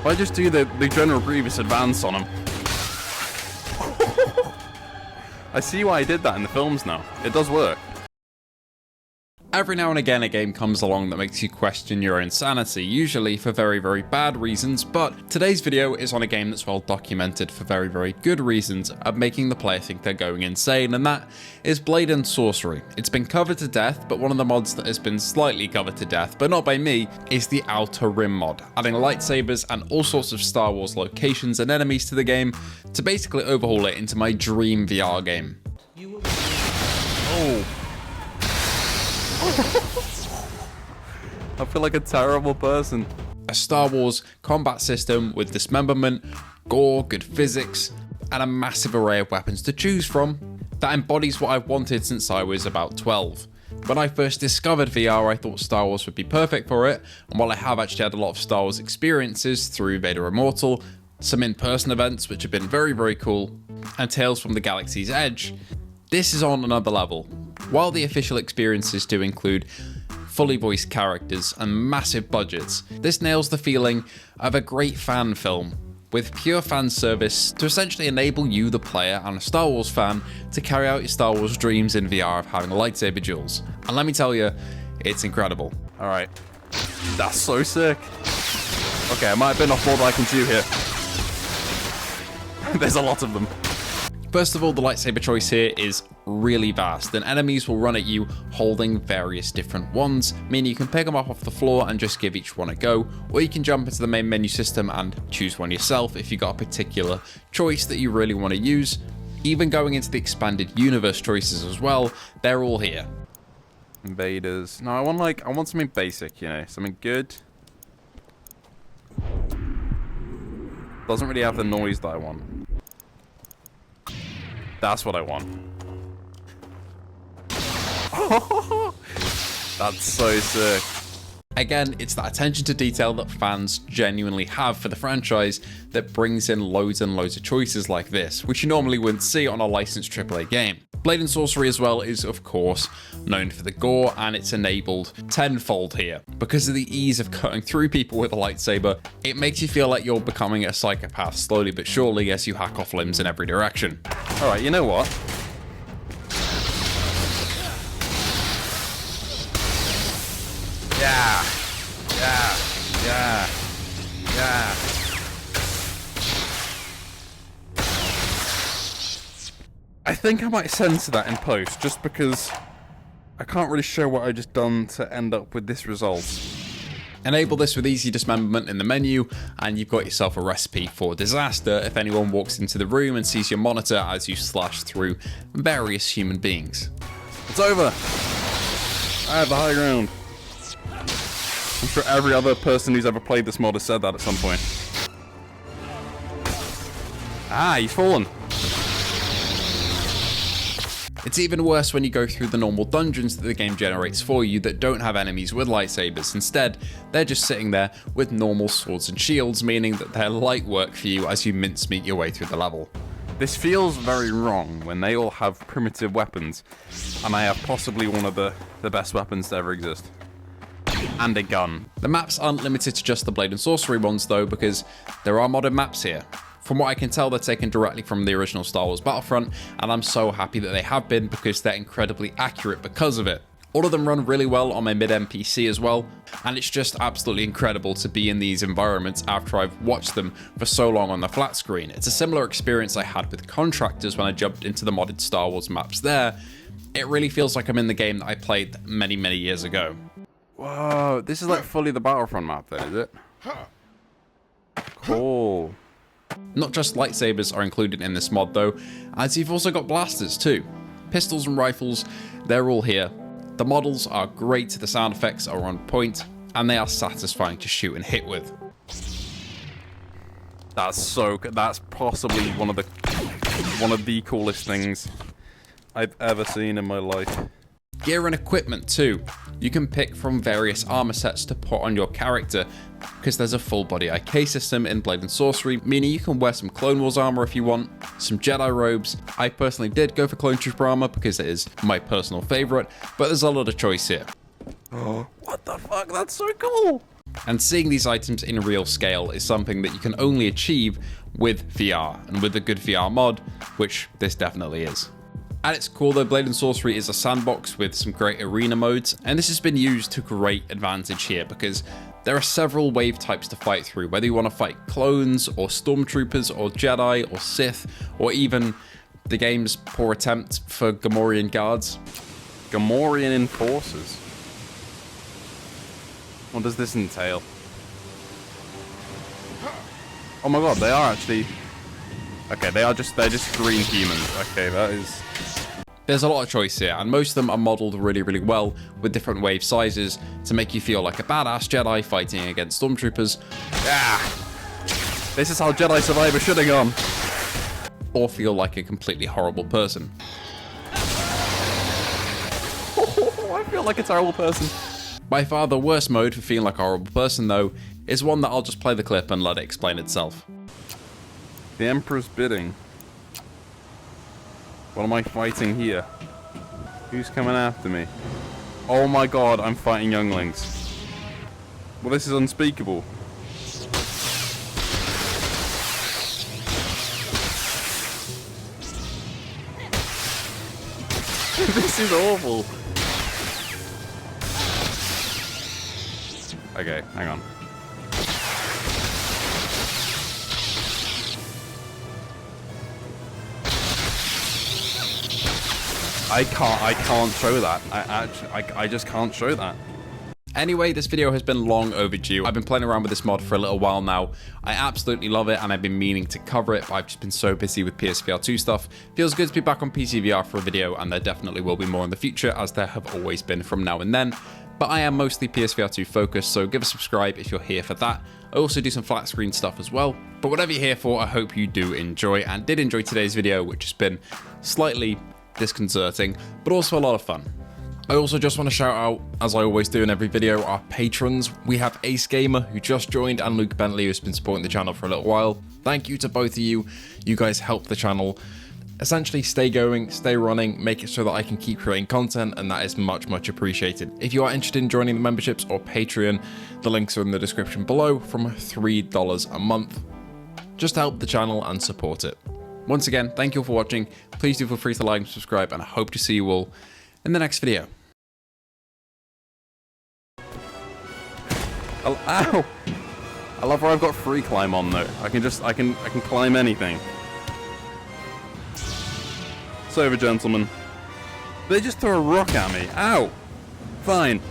If I just do the General Grievous advance on him. I see why I did that in the films now. It does work. Every now and again a game comes along that makes you question your own sanity, usually for very, very bad reasons, but today's video is on a game that's well documented for very, very good reasons of making the player think they're going insane, and that is Blade and Sorcery. It's been covered to death, but one of the mods that has been slightly covered to death, but not by me, is the Outer Rim mod, adding lightsabers and all sorts of Star Wars locations and enemies to the game to basically overhaul it into my dream VR game. Oh. I feel like a terrible person. A Star Wars combat system with dismemberment, gore, good physics, and a massive array of weapons to choose from that embodies what I've wanted since I was about 12. When I first discovered VR, I thought Star Wars would be perfect for it, and while I have actually had a lot of Star Wars experiences through Vader Immortal, some in-person events which have been very, very cool, and Tales from the Galaxy's Edge, this is on another level. While the official experiences do include fully voiced characters and massive budgets, this nails the feeling of a great fan film with pure fan service to essentially enable you, the player and a Star Wars fan, to carry out your Star Wars dreams in VR of having lightsaber duels. And let me tell you, it's incredible. Alright, that's so sick. Okay, I might have been off more than I can do here. There's a lot of them. First of all, the lightsaber choice here is really vast, and enemies will run at you holding various different ones, meaning you can pick them up off the floor and just give each one a go, or you can jump into the main menu system and choose one yourself if you've got a particular choice that you really want to use. Even going into the expanded universe choices as well, they're all here. Invaders. No, I want something basic, you know, something good. Doesn't really have the noise that I want. That's what I want. That's so sick. Again, it's that attention to detail that fans genuinely have for the franchise that brings in loads and loads of choices like this, which you normally wouldn't see on a licensed AAA game. Blade and Sorcery as well is, of course, known for the gore, and it's enabled tenfold here. Because of the ease of cutting through people with a lightsaber, it makes you feel like you're becoming a psychopath slowly but surely as you hack off limbs in every direction. Alright, you know what? Yeah. I think I might censor that in post, just because I can't really show what I just done to end up with this result. Enable this with easy dismemberment in the menu, and you've got yourself a recipe for disaster if anyone walks into the room and sees your monitor as you slash through various human beings. It's over! I have the high ground. I'm sure every other person who's ever played this mod has said that at some point. Ah, he's fallen. It's even worse when you go through the normal dungeons that the game generates for you that don't have enemies with lightsabers. Instead, they're just sitting there with normal swords and shields, meaning that they're light work for you as you mincemeat your way through the level. This feels very wrong when they all have primitive weapons, and I have possibly one of the best weapons to ever exist. And a gun. The maps aren't limited to just the Blade and Sorcery ones though, because there are modern maps here. From what I can tell, they're taken directly from the original Star Wars Battlefront, and I'm so happy that they have been because they're incredibly accurate because of it. All of them run really well on my mid-end PC as well, and it's just absolutely incredible to be in these environments after I've watched them for so long on the flat screen. It's a similar experience I had with Contractors when I jumped into the modded Star Wars maps there. It really feels like I'm in the game that I played many, many years ago. Whoa, this is like fully the Battlefront map then, is it? Cool. Not just lightsabers are included in this mod though, as you've also got blasters too. Pistols and rifles, they're all here. The models are great, the sound effects are on point, and they are satisfying to shoot and hit with. That's possibly one of the coolest things I've ever seen in my life. Gear and equipment too. You can pick from various armor sets to put on your character, because there's a full body IK system in Blade and Sorcery, meaning you can wear some Clone Wars armor if you want, some Jedi robes. I personally did go for Clone Trooper armor because it is my personal favorite, but there's a lot of choice here. Oh, what the fuck, that's so cool! And seeing these items in real scale is something that you can only achieve with VR, and with a good VR mod, which this definitely is. At its core though, Blade & Sorcery is a sandbox with some great arena modes, and this has been used to great advantage here because there are several wave types to fight through, whether you want to fight clones, or stormtroopers, or Jedi, or Sith, or even the game's poor attempt for Gamorrean guards. Gamorrean enforcers? What does this entail? Oh my god, they are actually... Okay, they're just green humans. Okay, that is... There's a lot of choice here, and most of them are modeled really, really well with different wave sizes to make you feel like a badass Jedi fighting against stormtroopers. Ah! This is how Jedi Survivor should have gone. Or feel like a completely horrible person. Oh, I feel like a terrible person. By far the worst mode for feeling like a horrible person though, is one that I'll just play the clip and let it explain itself. The Emperor's bidding. What am I fighting here? Who's coming after me? Oh my god, I'm fighting younglings. Well, this is unspeakable. This is awful. Okay, hang on. I can't show that. I just can't show that. Anyway, this video has been long overdue. I've been playing around with this mod for a little while now. I absolutely love it and I've been meaning to cover it, but I've just been so busy with PSVR2 stuff. Feels good to be back on PCVR for a video, and there definitely will be more in the future, as there have always been from now and then. But I am mostly PSVR2 focused, so give a subscribe if you're here for that. I also do some flat screen stuff as well. But whatever you're here for, I hope you do enjoy, and did enjoy today's video, which has been slightly disconcerting, but also a lot of fun. I also just want to shout out, as I always do in every video, our patrons. We have Ace Gamer, who just joined, and Luke Bentley, who's been supporting the channel for a little while. Thank you to both of you. You guys help the channel essentially stay going, stay running, make it so that I can keep creating content, and that is much, much appreciated. If you are interested in joining the memberships or Patreon, the links are in the description below, from $3 a month. Just help the channel and support it. Once again, thank you all for watching. Please do feel free to like and subscribe, and I hope to see you all in the next video. Oh, ow! I love where I've got free climb on though. I can climb anything. It's over, gentlemen. They just throw a rock at me. Ow! Fine.